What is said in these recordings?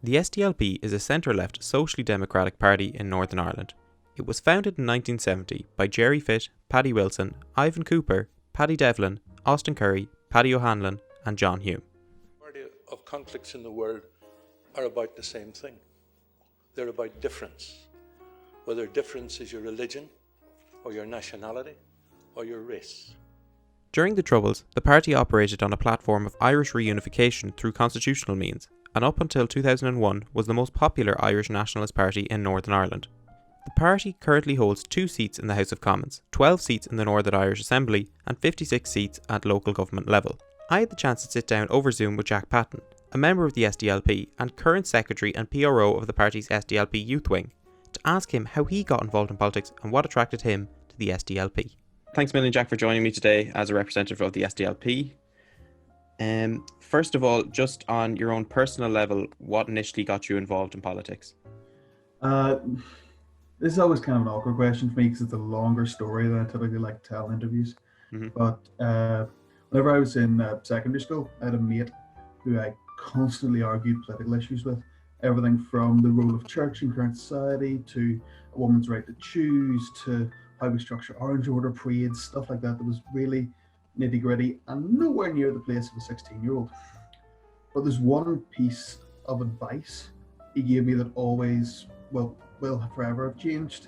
The SDLP is a centre-left socially democratic party in Northern Ireland. It was founded in 1970 by Jerry Fitt, Paddy Wilson, Ivan Cooper, Paddy Devlin, Austin Curry, Paddy O'Hanlon and John Hume. The majority of conflicts in the world are about the same thing. They're about difference. Whether difference is your religion, or your nationality, or your race. During the Troubles, the party operated on a platform of Irish reunification through constitutional means, and up until 2001 was the most popular Irish nationalist party in Northern Ireland. The party currently holds 2 seats in the House of Commons, 12 seats in the Northern Irish Assembly and 56 seats at local government level. I had the chance to sit down over Zoom with Jack Patton, a member of the SDLP and current secretary and PRO of the party's SDLP youth wing, to ask him how he got involved in politics and what attracted him to the SDLP. Thanks a million, Jack, for joining me today as a representative of the SDLP. First of all, just on your own personal level, what initially got you involved in politics? This is always kind of an awkward question for me because it's a longer story than I typically like to tell in interviews. But whenever I was in secondary school, I had a mate who I constantly argued political issues with. Everything from the role of church in current society to a woman's right to choose to how we structure Orange Order parades, stuff like that was really nitty gritty and nowhere near the place of a 16-year-old. But there's one piece of advice he gave me that always, will forever have changed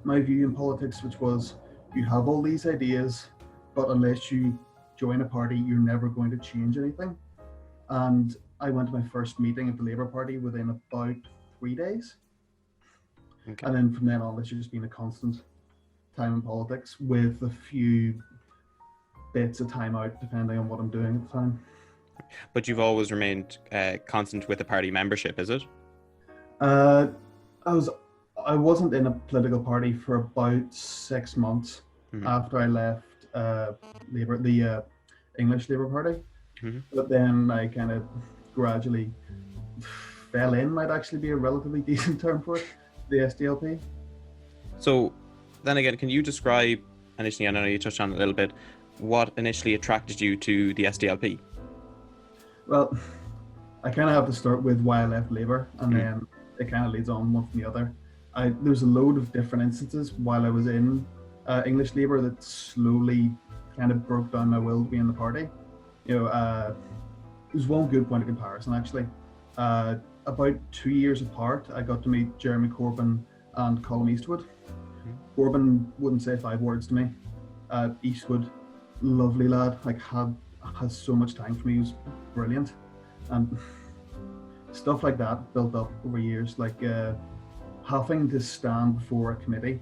my view in politics, which was, you have all these ideas, but unless you join a party, you're never going to change anything. And I went to my first meeting at the Labour Party within about 3 days. Okay. And then from then on, it's just been a constant time in politics with a few bits of time out depending on what I'm doing at the time. But you've always remained constant with the party membership, is it? I wasn't in a political party for about 6 months after I left Labour, the English Labour Party. But then I kind of gradually fell in, might actually be a relatively decent term for it, the SDLP. So then again, can you describe initially, I know you touched on it a little bit, what initially attracted you to the SDLP? Well, I kind of have to start with why I left Labour, and then it kind of leads on one from the other. There's a load of different instances while I was in English Labour that slowly kind of broke down my will to be in the party. There's one good point of comparison actually. About 2 years apart, I got to meet Jeremy Corbyn and Colin Eastwood. Corbyn wouldn't say 5 words to me. Eastwood, lovely lad, has so much time for me, he was brilliant. And stuff like that built up over years, having to stand before a committee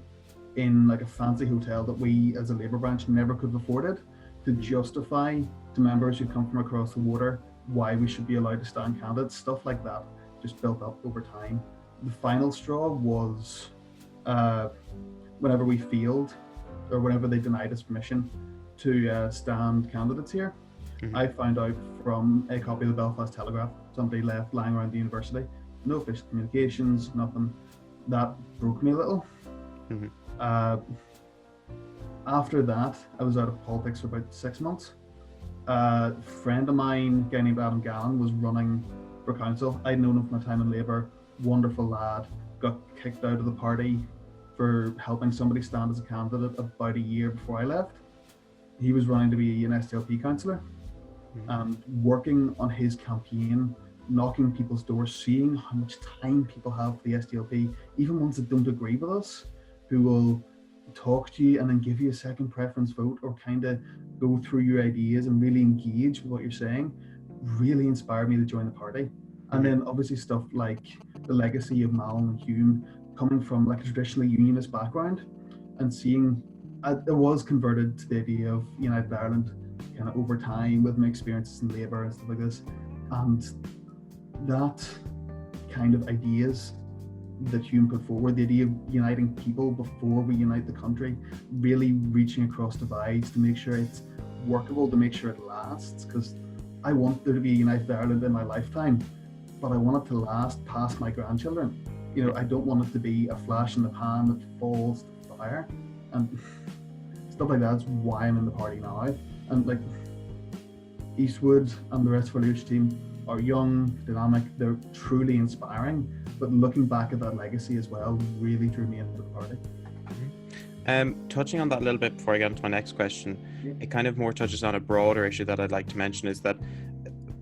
in a fancy hotel that we as a Labour branch never could have afforded to justify to members who come from across the water why we should be allowed to stand candidates. Stuff like that just built up over time. The final straw was whenever we failed, or whenever they denied us permission to stand candidates here. I found out from a copy of the Belfast Telegraph somebody left lying around the university. No official communications, nothing. That broke me a little. After that, I was out of politics for about 6 months. A friend of mine, a guy named Adam Gallen, was running for council. I'd known him from my time in Labour, wonderful lad, got kicked out of the party for helping somebody stand as a candidate about a year before I left. He was running to be an SDLP councillor and working on his campaign, knocking people's doors, seeing how much time people have for the SDLP, even ones that don't agree with us, who will talk to you and then give you a second preference vote or kind of go through your ideas and really engage with what you're saying, really inspired me to join the party. And then obviously stuff like the legacy of Mallon and Hume, coming from a traditionally unionist background and seeing, I was converted to the idea of United Ireland kind of over time with my experiences in Labour and stuff like this. And that kind of ideas that Hume put forward, the idea of uniting people before we unite the country, really reaching across divides to make sure it's workable, to make sure it lasts, because I want there to be a United Ireland in my lifetime, but I want it to last past my grandchildren. I don't want it to be a flash in the pan that falls to fire, and stuff like that's why I'm in the party now. And Eastwood and the rest of our leadership team are young, dynamic, they're truly inspiring. But looking back at that legacy as well really drew me into the party. Touching on that a little bit before I get into my next question, Yeah. it kind of more touches on a broader issue that I'd like to mention, is that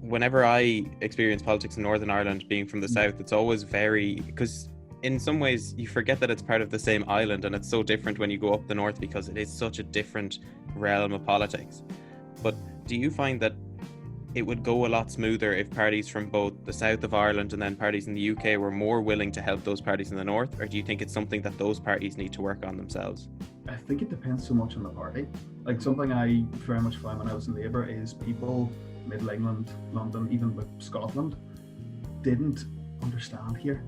whenever I experience politics in Northern Ireland, being from the south, it's always because in some ways you forget that it's part of the same island, and it's so different when you go up the north because it is such a different realm of politics. But do you find that it would go a lot smoother if parties from both the south of Ireland and then parties in the UK were more willing to help those parties in the north, or do you think it's something that those parties need to work on themselves? I think it depends so much on the party. Like, something I very much found when I was in Labour is people, Middle England, London, even like Scotland, didn't understand here.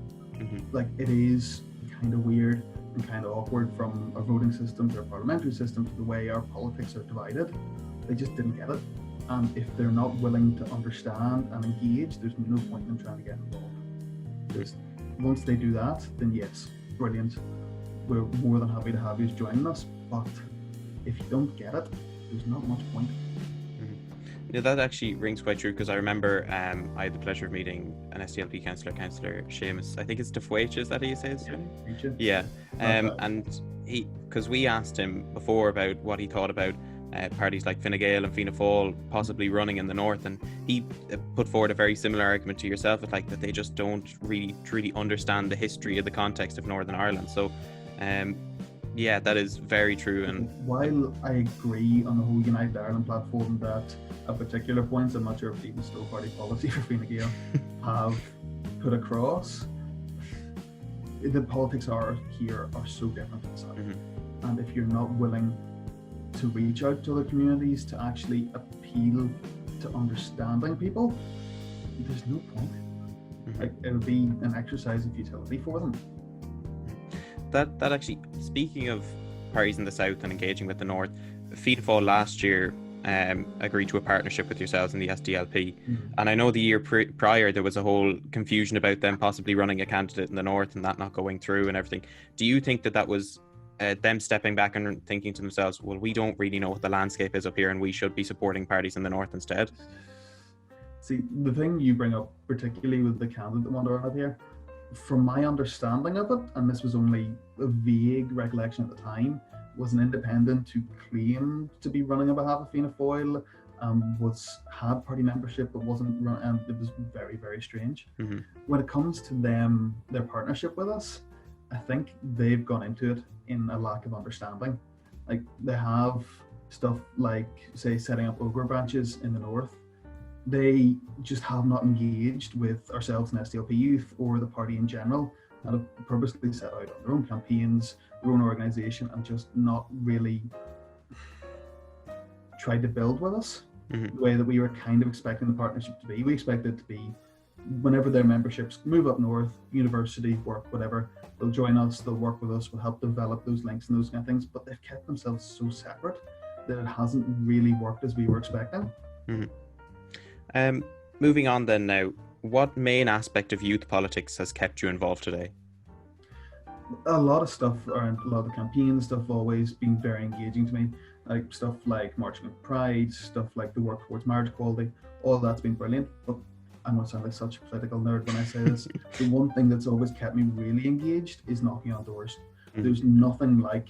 Like, it is kind of weird and kind of awkward from our voting system to our parliamentary system to the way our politics are divided. They just didn't get it. And if they're not willing to understand and engage, there's no point in trying to get involved. Because once they do that, then yes, brilliant. We're more than happy to have you joining us. But if you don't get it, there's not much point. Yeah, that actually rings quite true, because I remember I had the pleasure of meeting an SDLP councillor, Seamus. I think it's Defuege, is that how you say his name? Yeah. And because we asked him before about what he thought about parties like Fine Gael and Fianna Fáil possibly running in the north, and he put forward a very similar argument to yourself, with like that they just don't really truly understand the history of the context of Northern Ireland. So yeah, that is very true. And while I agree on the whole United Ireland platform that at particular points, I'm not sure if even still party policy for Fine Gael have put across, the politics here are so different inside. And if you're not willing to reach out to other communities to actually appeal to understanding people, there's no point. Like, it would be an exercise in futility for them. That actually, speaking of parties in the south and engaging with the north, Fianna Fáil last year agreed to a partnership with yourselves in the SDLP. And I know the year prior there was a whole confusion about them possibly running a candidate in the north and that not going through and everything. Do you think that was them stepping back and thinking to themselves, well, we don't really know what the landscape is up here and we should be supporting parties in the north instead? See, the thing you bring up, particularly with the candidate one up here, from my understanding of it, and this was only a vague recollection at the time, was an independent who claimed to be running on behalf of Fianna Fáil, had party membership but wasn't run, and it was very, very strange. When it comes to their partnership with us, I think they've gone into it in a lack of understanding. Like, they have stuff like, say, setting up Ogre branches in the north. They just have not engaged with ourselves in SDLP Youth or the party in general, and have purposely set out on their own campaigns, their own organisation, and just not really tried to build with us the way that we were kind of expecting the partnership to be. We expected it to be, whenever their memberships move up north, university, work, whatever, they'll join us, they'll work with us, we'll help develop those links and those kind of things, but they've kept themselves so separate that it hasn't really worked as we were expecting. Moving on then now, what main aspect of youth politics has kept you involved today? A lot of stuff around a lot of the campaign stuff have always been very engaging to me. Like stuff like marching in Pride, stuff like the work towards marriage equality, all that's been brilliant. But I know I sound like such a political nerd when I say this. The one thing that's always kept me really engaged is knocking on doors. There's nothing like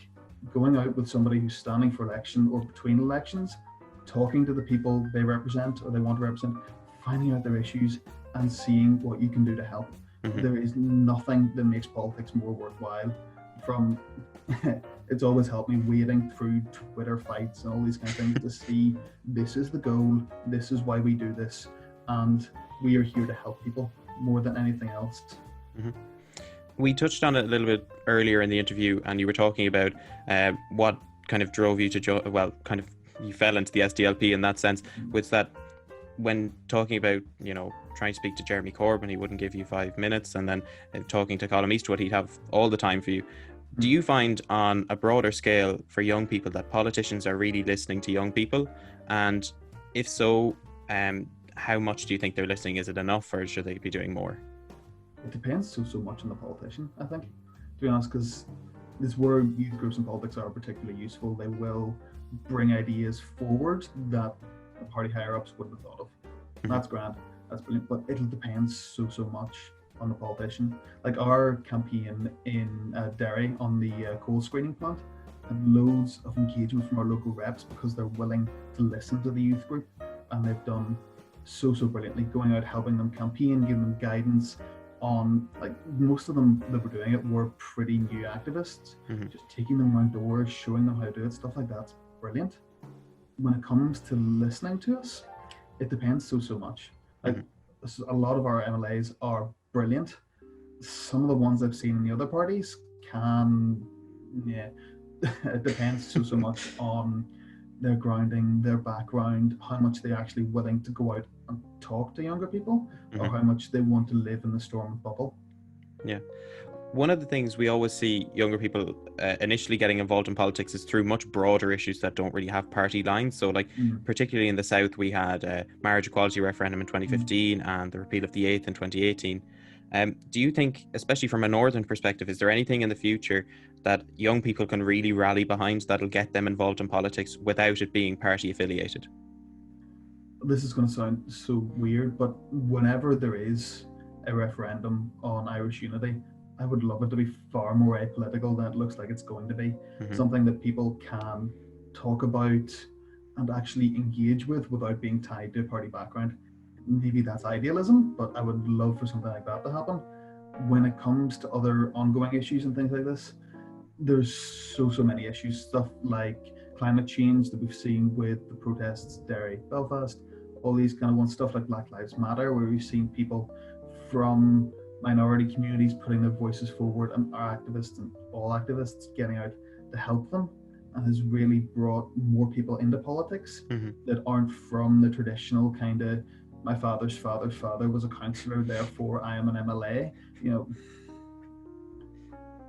going out with somebody who's standing for election or between elections, talking to the people they represent or they want to represent, finding out their issues and seeing what you can do to help. There is nothing that makes politics more worthwhile. It's always helped me wading through Twitter fights and all these kind of things to see this is the goal, this is why we do this, and we are here to help people more than anything else. We touched on it a little bit earlier in the interview, and you were talking about what kind of drove you to you fell into the SDLP in that sense, was that when talking about, trying to speak to Jeremy Corbyn, he wouldn't give you 5 minutes, and then talking to Colm Eastwood, he'd have all the time for you. Do you find on a broader scale for young people that politicians are really listening to young people? And if so, how much do you think they're listening? Is it enough, or should they be doing more? It depends so much on the politician, I think, to be honest, because this is where youth groups and politics are particularly useful. They will bring ideas forward that the party higher ups wouldn't have thought of. That's grand. that's brilliant. But it'll depend so much on the politician. Like our campaign in Derry on the coal screening plant had loads of engagement from our local reps because they're willing to listen to the youth group, and they've done so brilliantly, going out helping them campaign, giving them guidance on, like, most of them that were doing it were pretty new activists, just taking them around doors, showing them how to do it, stuff like that's brilliant. When it comes to listening to us, it depends so much. Like a lot of our MLAs are brilliant. Some of the ones I've seen in the other parties can, it depends so much on their grounding, their background, how much they're actually willing to go out and talk to younger people, or how much they want to live in the Stormont bubble. Yeah. One of the things we always see younger people initially getting involved in politics is through much broader issues that don't really have party lines. So, like, particularly in the South, we had a marriage equality referendum in 2015 and the repeal of the 8th in 2018. Do you think, especially from a northern perspective, is there anything in the future that young people can really rally behind that'll get them involved in politics without it being party affiliated? This is going to sound so weird, but whenever there is a referendum on Irish unity, I would love it to be far more apolitical than it looks like it's going to be. Something that people can talk about and actually engage with without being tied to a party background. Maybe that's idealism, but I would love for something like that to happen. When it comes to other ongoing issues and things like this, there's so many issues. Stuff like climate change that we've seen with the protests, Derry, Belfast, all these kind of ones, stuff like Black Lives Matter, where we've seen people from minority communities putting their voices forward, and our activists and all activists getting out to help them, and has really brought more people into politics that aren't from the traditional kind of, my father's father's father was a councillor, therefore I am an MLA,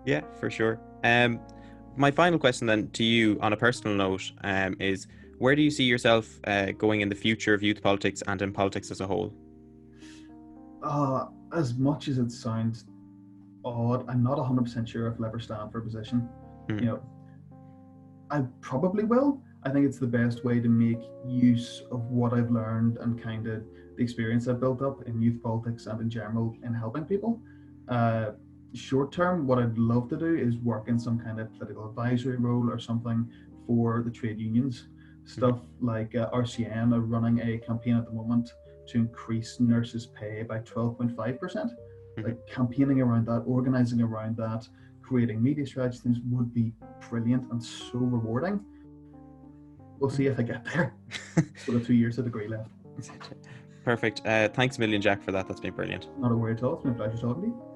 Yeah, for sure. My final question then to you on a personal note is, where do you see yourself going in the future of youth politics and in politics as a whole? As much as it sounds odd, I'm not 100% sure if I'll ever stand for a position. I probably will. I think it's the best way to make use of what I've learned and kind of the experience I've built up in youth politics and in general in helping people. Short term, what I'd love to do is work in some kind of political advisory role or something for the trade unions. Stuff like RCN are running a campaign at the moment to increase nurses' pay by 12.5%. Like, campaigning around that, organising around that, creating media strategies would be brilliant and so rewarding. We'll see if I get there. Still got 2 years of degree left. Perfect. Thanks a million, Jack, for that. That's been brilliant. Not a worry at all. It's been a pleasure talking to you.